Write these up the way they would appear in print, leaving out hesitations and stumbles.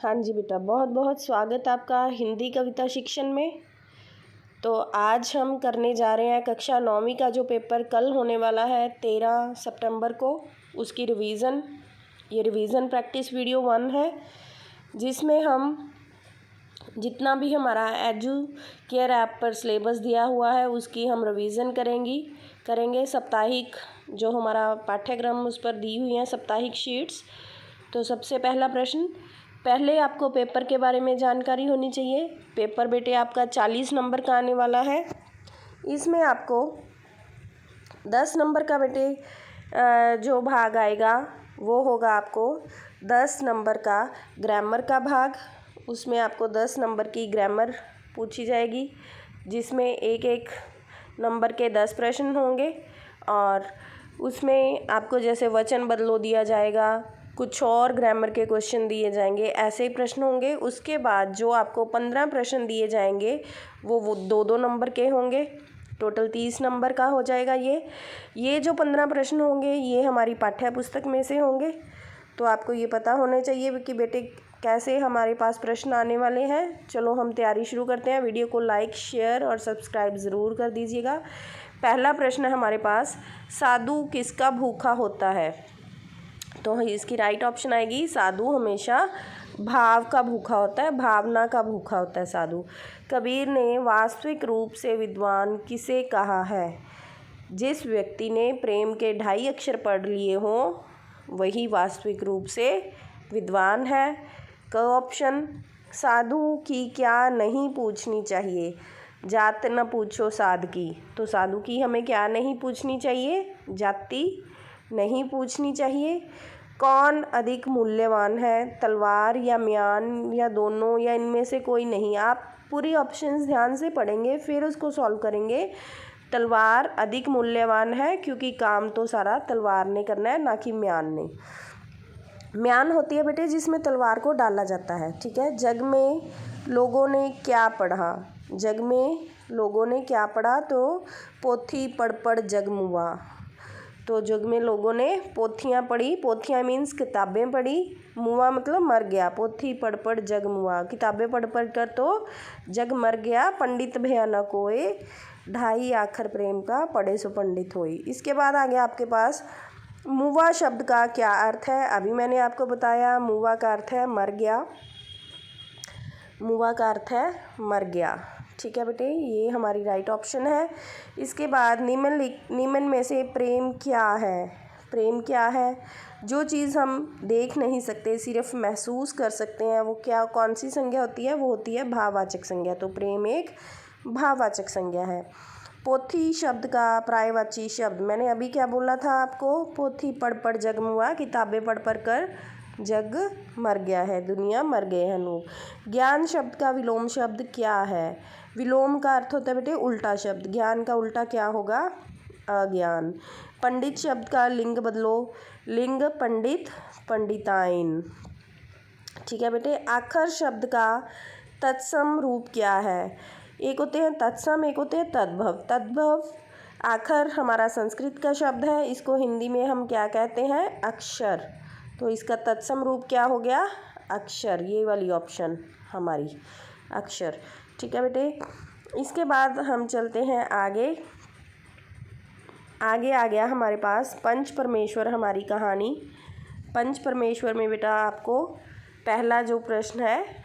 हाँ जी बेटा, बहुत बहुत स्वागत आपका हिंदी कविता शिक्षण में। तो आज हम करने जा रहे हैं कक्षा 9वीं का जो पेपर कल होने वाला है 13 सितंबर को, उसकी रिवीज़न। ये रिवीज़न प्रैक्टिस वीडियो 1 है, जिसमें हम जितना भी हमारा एजुकेयर ऐप पर सिलेबस दिया हुआ है उसकी हम रिवीज़न करेंगे। साप्ताहिक जो हमारा पाठ्यक्रम उस पर दी हुई हैं साप्ताहिक शीट्स। तो सबसे पहला प्रश्न, पहले आपको पेपर के बारे में जानकारी होनी चाहिए। पेपर बेटे आपका 40 नंबर का आने वाला है। इसमें आपको 10 नंबर का बेटे जो भाग आएगा वो होगा आपको 10 नंबर का ग्रामर का भाग। उसमें आपको 10 नंबर की ग्रामर पूछी जाएगी, जिसमें एक एक नंबर के 10 प्रश्न होंगे और उसमें आपको जैसे वचन बदलो दिया जाएगा, कुछ और ग्रामर के क्वेश्चन दिए जाएंगे, ऐसे ही प्रश्न होंगे। उसके बाद जो आपको 15 प्रश्न दिए जाएंगे वो 2-2 नंबर के होंगे। टोटल 30 नंबर का हो जाएगा। ये जो 15 प्रश्न होंगे ये हमारी पाठ्य पुस्तक में से होंगे। तो आपको ये पता होना चाहिए कि बेटे कैसे हमारे पास प्रश्न आने वाले हैं। चलो हम तैयारी शुरू करते हैं। वीडियो को लाइक, शेयर और सब्सक्राइब ज़रूर कर दीजिएगा। पहला प्रश्न है हमारे पास, साधु किसका भूखा होता है? तो इसकी राइट ऑप्शन आएगी, साधु हमेशा भाव का भूखा होता है, भावना का भूखा होता है साधु। कबीर ने वास्तविक रूप से विद्वान किसे कहा है? जिस व्यक्ति ने प्रेम के 2.5 अक्षर पढ़ लिए हों वही वास्तविक रूप से विद्वान है। क ऑप्शन, साधु की क्या नहीं पूछनी चाहिए? जात न पूछो साध की। तो साधु की हमें क्या नहीं पूछनी चाहिए? जाति नहीं पूछनी चाहिए। कौन अधिक मूल्यवान है, तलवार या म्यान या दोनों या इनमें से कोई नहीं? आप पूरी ऑप्शंस ध्यान से पढ़ेंगे फिर उसको सॉल्व करेंगे। तलवार अधिक मूल्यवान है क्योंकि काम तो सारा तलवार ने करना है, ना कि म्यान ने। म्यान होती है बेटे जिसमें तलवार को डाला जाता है, ठीक है। जग में लोगों ने क्या पढ़ा? जग में लोगों ने क्या पढ़ा? तो पोथी पढ़ पढ़ जग मुआ। तो जग में लोगों ने पोथियाँ पढ़ी, पोथियाँ मीन्स किताबें पढ़ी, मुआ मतलब मर गया। पोथी पढ़ पढ़ जग मुआ, किताबें पढ़ पढ़ कर तो जग मर गया। पंडित भया न कोय, 2.5 आखर प्रेम का, पढ़े सो पंडित होई। इसके बाद आ गया आपके पास, मुआ शब्द का क्या अर्थ है? अभी मैंने आपको बताया, मुआ का अर्थ है मर गया। मुआ का अर्थ है मर गया, ठीक है बेटे, ये हमारी राइट ऑप्शन है। इसके बाद निम्न में से प्रेम क्या है? प्रेम क्या है? जो चीज़ हम देख नहीं सकते, सिर्फ महसूस कर सकते हैं, वो क्या, कौन सी संज्ञा होती है? वो होती है भाववाचक संज्ञा। तो प्रेम एक भाववाचक संज्ञा है। पोथी शब्द का पर्यायवाची शब्द, मैंने अभी क्या बोला था आपको? पोथी पढ़ पढ़ जग मुआ, किताबें पढ़ पढ़ कर जग मर गया है, दुनिया मर गए हैं लोग। ज्ञान शब्द का विलोम शब्द क्या है? विलोम का अर्थ होता है बेटे उल्टा शब्द। ज्ञान का उल्टा क्या होगा? अज्ञान। पंडित शब्द का लिंग बदलो, लिंग पंडित, पंडिताइन, ठीक है बेटे। आखर शब्द का तत्सम रूप क्या है? एक होते हैं तत्सम, एक होते हैं तद्भव। तद्भव आखर हमारा संस्कृत का शब्द है, इसको हिंदी में हम क्या कहते हैं? अक्षर। तो इसका तत्सम रूप क्या हो गया? अक्षर। ये वाली ऑप्शन हमारी अक्षर, ठीक है बेटे। इसके बाद हम चलते हैं आगे आ गया हमारे पास पंच परमेश्वर हमारी कहानी। पंच परमेश्वर में बेटा आपको पहला जो प्रश्न है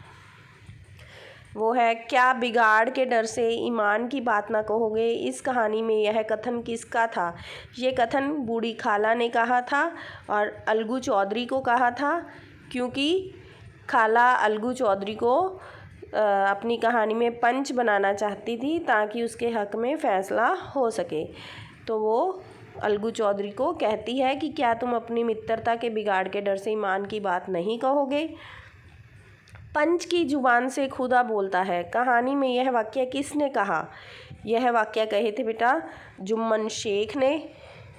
वो है, क्या बिगाड़ के डर से ईमान की बात ना कहोगे? इस कहानी में यह कथन किसका था? ये कथन बूढ़ी खाला ने कहा था और अलगू चौधरी को कहा था, क्योंकि खाला अलगू चौधरी को अपनी कहानी में पंच बनाना चाहती थी ताकि उसके हक में फ़ैसला हो सके। तो वो अलगू चौधरी को कहती है कि क्या तुम अपनी मित्रता के बिगाड़ के डर से ईमान की बात नहीं कहोगे? पंच की जुबान से खुदा बोलता है। कहानी में यह वाक्य किसने कहा? यह वाक्य कहे थे बेटा जुम्मन शेख ने,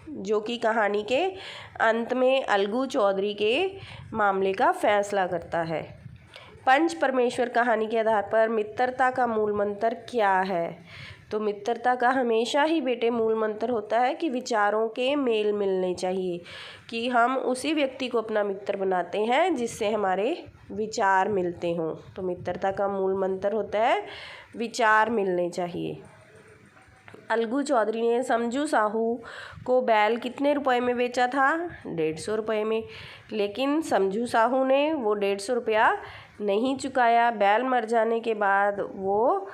जो कि कहानी के अंत में अलगू चौधरी के मामले का फैसला करता है। पंच परमेश्वर कहानी के आधार पर मित्रता का मूल मंत्र क्या है? तो मित्रता का हमेशा ही बेटे मूल मंत्र होता है कि विचारों के मेल मिलने चाहिए, कि हम उसी व्यक्ति को अपना मित्र बनाते हैं जिससे हमारे विचार मिलते हों। तो मित्रता का मूल मंत्र होता है विचार मिलने चाहिए। अलगू चौधरी ने समझू साहू को बैल कितने रुपए में बेचा था? 150 रुपये में। लेकिन समझू साहू ने वो 150 रुपया नहीं चुकाया। बैल मर जाने के बाद वो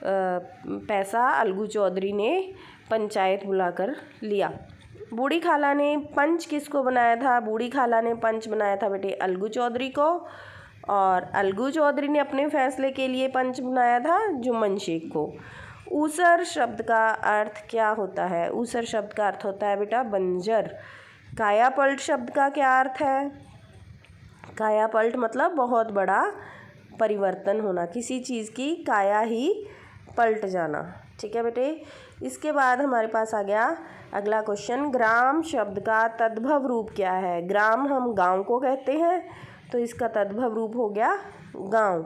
पैसा अलगू चौधरी ने पंचायत बुलाकर लिया। बूढ़ी खाला ने पंच किसको बनाया था? बूढ़ी खाला ने पंच बनाया था बेटे अलगू चौधरी को, और अलगू चौधरी ने अपने फैसले के लिए पंच बनाया था जुम्मन शेख को। ऊसर शब्द का अर्थ क्या होता है? ऊसर शब्द का अर्थ होता है बेटा बंजर। काया पलट शब्द का क्या अर्थ है? काया पलट मतलब बहुत बड़ा परिवर्तन होना, किसी चीज़ की काया ही पलट जाना। ठीक है बेटे। इसके बाद हमारे पास आ गया अगला क्वेश्चन, ग्राम शब्द का तद्भव रूप क्या है? ग्राम हम गांव को कहते हैं, तो इसका तद्भव रूप हो गया गांव।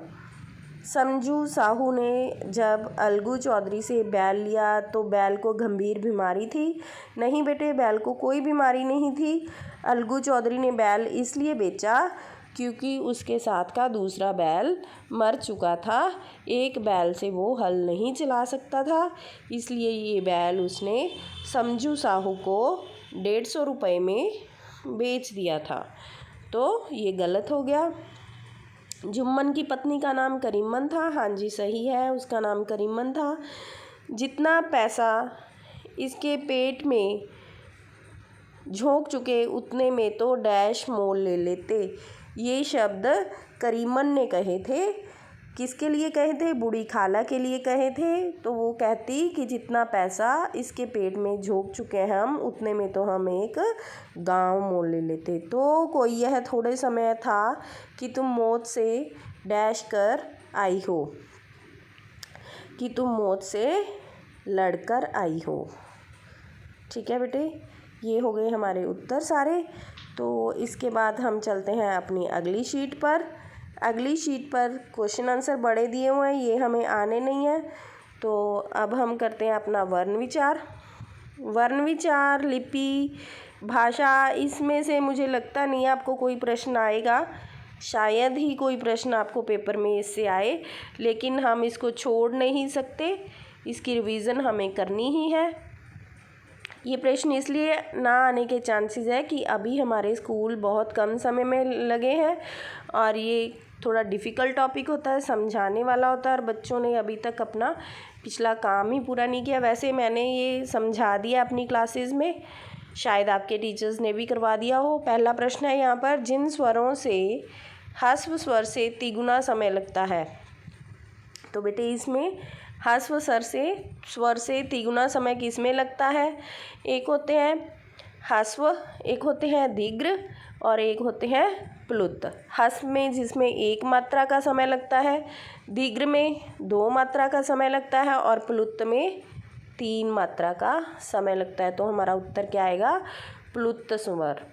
समझू साहू ने जब अलगू चौधरी से बैल लिया तो बैल को गंभीर बीमारी थी? नहीं बेटे, बैल को कोई बीमारी नहीं थी। अलगू चौधरी ने बैल इसलिए बेचा क्योंकि उसके साथ का दूसरा बैल मर चुका था। एक बैल से वो हल नहीं चला सकता था, इसलिए ये बैल उसने समझू साहू को 150 रुपये में बेच दिया था। तो ये गलत हो गया। जुम्मन की पत्नी का नाम करीमन था। हाँ जी सही है, उसका नाम करीमन था। जितना पैसा इसके पेट में झोंक चुके उतने में तो डैश मोल ले लेते। ये शब्द करीमन ने कहे थे। किसके लिए कहे थे? बूढ़ी खाला के लिए कहे थे। तो वो कहती कि जितना पैसा इसके पेट में झोंक चुके हैं हम, उतने में तो हम एक गांव मोल ले लेते। तो कोई यह थोड़े समय था कि तुम मौत से डैश कर आई हो, कि तुम मौत से लड़कर आई हो। ठीक है बेटे, ये हो गए हमारे उत्तर सारे। तो इसके बाद हम चलते हैं अपनी अगली शीट पर। अगली शीट पर क्वेश्चन आंसर बड़े दिए हुए हैं, ये हमें आने नहीं है। तो अब हम करते हैं अपना वर्ण विचार। वर्ण विचार, लिपि, भाषा, इसमें से मुझे लगता नहीं आपको कोई प्रश्न आएगा, शायद ही कोई प्रश्न आपको पेपर में इससे आए, लेकिन हम इसको छोड़ नहीं सकते, इसकी रिवीजन हमें करनी ही है। ये प्रश्न इसलिए ना आने के चांसेस है कि अभी हमारे स्कूल बहुत कम समय में लगे हैं और ये थोड़ा डिफ़िकल्ट टॉपिक होता है, समझाने वाला होता है, और बच्चों ने अभी तक अपना पिछला काम ही पूरा नहीं किया। वैसे मैंने ये समझा दिया अपनी क्लासेस में, शायद आपके टीचर्स ने भी करवा दिया हो। पहला प्रश्न है यहाँ पर, जिन स्वरों से ह्रस्व स्वर से तिगुना समय लगता है। तो बेटे इसमें ह्रस्व स्वर से तिगुना समय किस में लगता है? एक होते हैं ह्रस्व, एक होते हैं दीर्घ, और एक होते हैं प्लुत। ह्रस्व में जिसमें 1 मात्रा का समय लगता है, दीर्घ में 2 मात्रा का समय लगता है, और प्लुत में 3 मात्रा का समय लगता है। तो हमारा उत्तर क्या आएगा? प्लुत स्वर,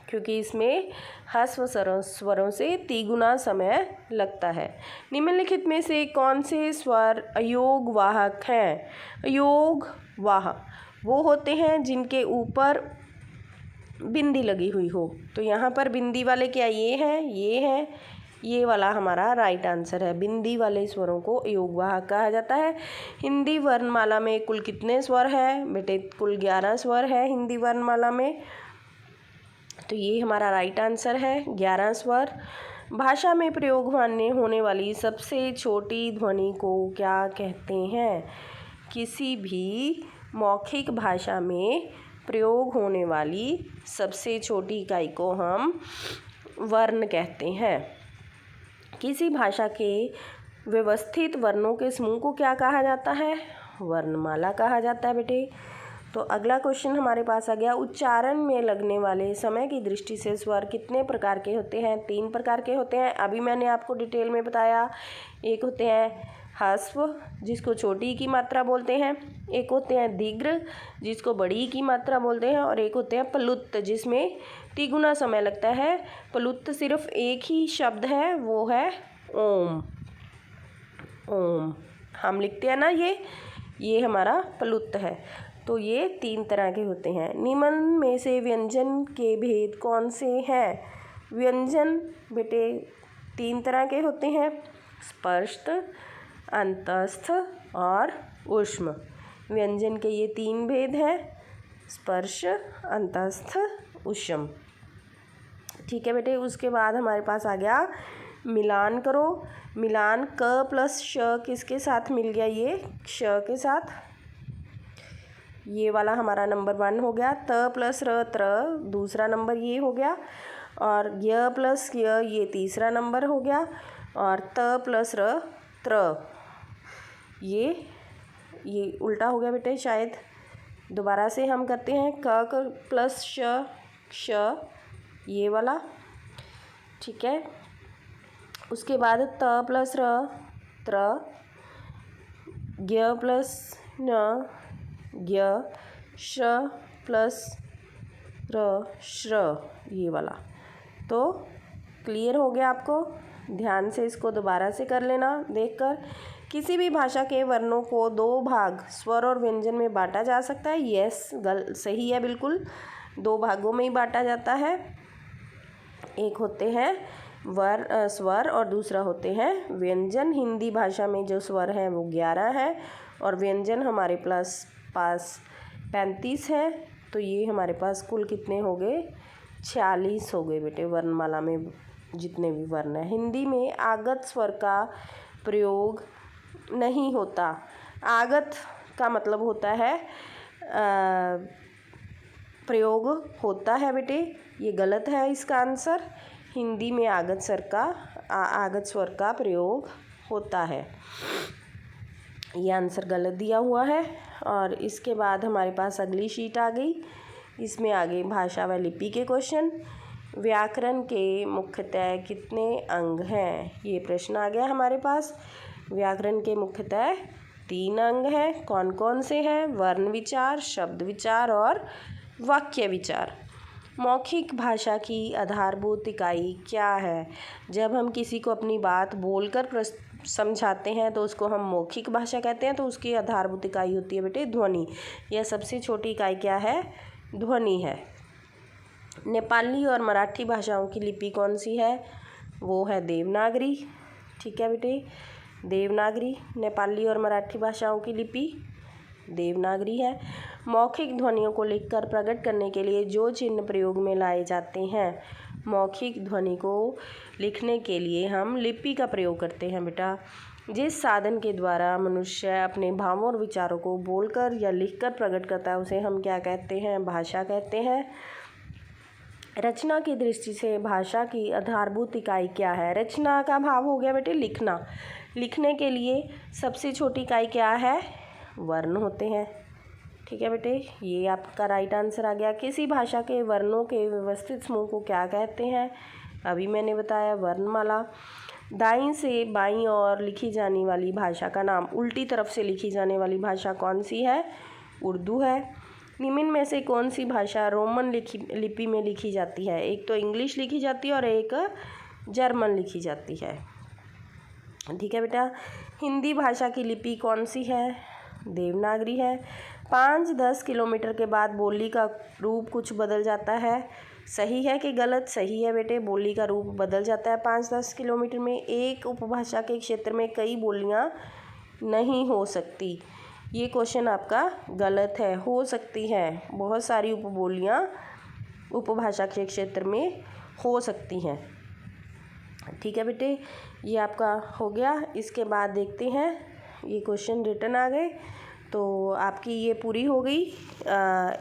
क्योंकि इसमें ह्रस्व स्वरों से तिगुना समय लगता है। निम्नलिखित में से कौन से स्वर अयोग वाहक हैं? अयोग वाहक वो होते हैं जिनके ऊपर बिंदी लगी हुई हो। तो यहाँ पर बिंदी वाले क्या ये हैं, ये हैं, ये वाला हमारा राइट आंसर है। बिंदी वाले स्वरों को अयोग वाहक कहा जाता है। हिंदी वर्णमाला में कुल कितने स्वर हैं? बेटे कुल 11 स्वर है हिंदी वर्णमाला में, तो ये हमारा राइट आंसर है, 11 स्वर। भाषा में प्रयोग होने वाली सबसे छोटी ध्वनि को क्या कहते हैं? किसी भी मौखिक भाषा में प्रयोग होने वाली सबसे छोटी इकाई को हम वर्ण कहते हैं। किसी भाषा के व्यवस्थित वर्णों के समूह को क्या कहा जाता है? वर्णमाला कहा जाता है बेटे। तो अगला क्वेश्चन हमारे पास आ गया, उच्चारण में लगने वाले समय की दृष्टि से स्वर कितने प्रकार के होते हैं? 3 प्रकार के होते हैं। अभी मैंने आपको डिटेल में बताया। एक होते हैं ह्रस्व, जिसको छोटी की मात्रा बोलते हैं, एक होते हैं दीर्घ, जिसको बड़ी की मात्रा बोलते हैं, और एक होते हैं प्लुत, जिसमें तिगुना समय लगता है। प्लुत सिर्फ एक ही शब्द है, वो है ओम। ओम हम लिखते हैं ना, ये हमारा प्लुत है। तो ये 3 तरह के होते हैं। निम्न में से व्यंजन के भेद कौन से हैं? व्यंजन बेटे तीन तरह के होते हैं, स्पर्शस्थ, अंतस्थ और ऊष्म। व्यंजन के ये तीन भेद हैं, स्पर्श, अंतस्थ, ऊष्म। ठीक है बेटे। उसके बाद हमारे पास आ गया मिलान करो। मिलान क प्लस श किसके साथ मिल गया, ये श के साथ। ये वाला हमारा नंबर 1 हो गया। त प्लस र त्र दूसरा नंबर ये हो गया। और य प्लस य ये तीसरा नंबर हो गया। और त प्लस र त्र ये उल्टा हो गया बेटे शायद। दोबारा से हम करते हैं। क प्लस श ये वाला। ठीक है। उसके बाद त प्लस र त्र, ज्ञ प्लस न ज्ञ, श प्लस र श्र ये वाला। तो क्लियर हो गया आपको। ध्यान से इसको दोबारा से कर लेना देखकर। किसी भी भाषा के वर्णों को दो भाग स्वर और व्यंजन में बांटा जा सकता है। यस, सही है, बिल्कुल 2 भागों में ही बांटा जाता है। एक होते हैं स्वर और दूसरा होते हैं व्यंजन। हिंदी भाषा में जो स्वर हैं वो 11 है और व्यंजन हमारे पास 35 है। तो ये हमारे पास कुल कितने हो गए, 46 हो गए बेटे वर्णमाला में जितने भी वर्ण हैं। हिंदी में आगत स्वर का प्रयोग नहीं होता। आगत का मतलब होता है प्रयोग होता है बेटे, ये गलत है इसका आंसर। हिंदी में आगत स्वर का प्रयोग होता है, ये आंसर गलत दिया हुआ है। और इसके बाद हमारे पास अगली शीट आ गई। इसमें आ गई भाषा व लिपि के क्वेश्चन। व्याकरण के मुख्यतः कितने अंग हैं, ये प्रश्न आ गया हमारे पास। व्याकरण के मुख्यतः 3 अंग हैं। कौन कौन से हैं? वर्ण विचार, शब्द विचार और वाक्य विचार। मौखिक भाषा की आधारभूत इकाई क्या है? जब हम किसी को अपनी बात बोलकर समझाते हैं तो उसको हम मौखिक भाषा कहते हैं। तो उसकी आधारभूत इकाई होती है बेटे ध्वनि। यह सबसे छोटी इकाई क्या है? ध्वनि है। नेपाली और मराठी भाषाओं की लिपि कौन सी है? वो है देवनागरी। ठीक है बेटे, देवनागरी। नेपाली और मराठी भाषाओं की लिपि देवनागरी है। मौखिक ध्वनियों को लिखकर प्रकट करने के लिए जो चिन्ह प्रयोग में लाए जाते हैं, मौखिक ध्वनि को लिखने के लिए हम लिपि का प्रयोग करते हैं बेटा। जिस साधन के द्वारा मनुष्य अपने भावों और विचारों को बोलकर या लिखकर प्रकट करता है उसे हम क्या कहते हैं? भाषा कहते हैं। रचना की दृष्टि से भाषा की आधारभूत इकाई क्या है? रचना का भाव हो गया बेटे लिखना। लिखने के लिए सबसे छोटी इकाई क्या है? वर्ण होते हैं। ठीक है बेटे, ये आपका राइट आंसर आ गया। किसी भाषा के वर्णों के व्यवस्थित समूह को क्या कहते हैं? अभी मैंने बताया वर्णमाला। दाईं से बाईं ओर लिखी जाने वाली भाषा का नाम। उल्टी तरफ से लिखी जाने वाली भाषा कौन सी है? उर्दू है। निम्न में से कौन सी भाषा रोमन लिपि में लिखी जाती है? एक तो इंग्लिश लिखी जाती है और एक जर्मन लिखी जाती है। ठीक है बेटा। हिंदी भाषा की लिपि कौन सी है? देवनागरी है। 5-10 किलोमीटर के बाद बोली का रूप कुछ बदल जाता है। सही है कि गलत? सही है बेटे, बोली का रूप बदल जाता है 5-10 किलोमीटर में। एक उपभाषा के क्षेत्र में कई बोलियां नहीं हो सकती। ये क्वेश्चन आपका गलत है। हो सकती है, बहुत सारी उपबोलियां उपभाषा के क्षेत्र में हो सकती हैं। ठीक है बेटे, ये आपका हो गया। इसके बाद देखते हैं, ये क्वेश्चन रिटर्न आ गए तो आपकी ये पूरी हो गई।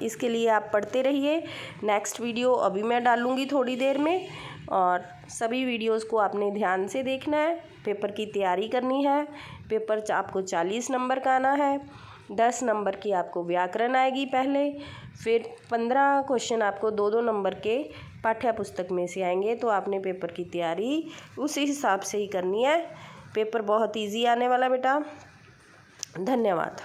इसके लिए आप पढ़ते रहिए। नेक्स्ट वीडियो अभी मैं डालूँगी थोड़ी देर में, और सभी वीडियोस को आपने ध्यान से देखना है। पेपर की तैयारी करनी है। पेपर आपको 40 नंबर का आना है। 10 नंबर की आपको व्याकरण आएगी पहले, फिर 15 क्वेश्चन आपको 2-2 नंबर के पाठ्य पुस्तक में से आएंगे। तो आपने पेपर की तैयारी उसी हिसाब से ही करनी है। पेपर बहुत ईजी आने वाला बेटा। धन्यवाद।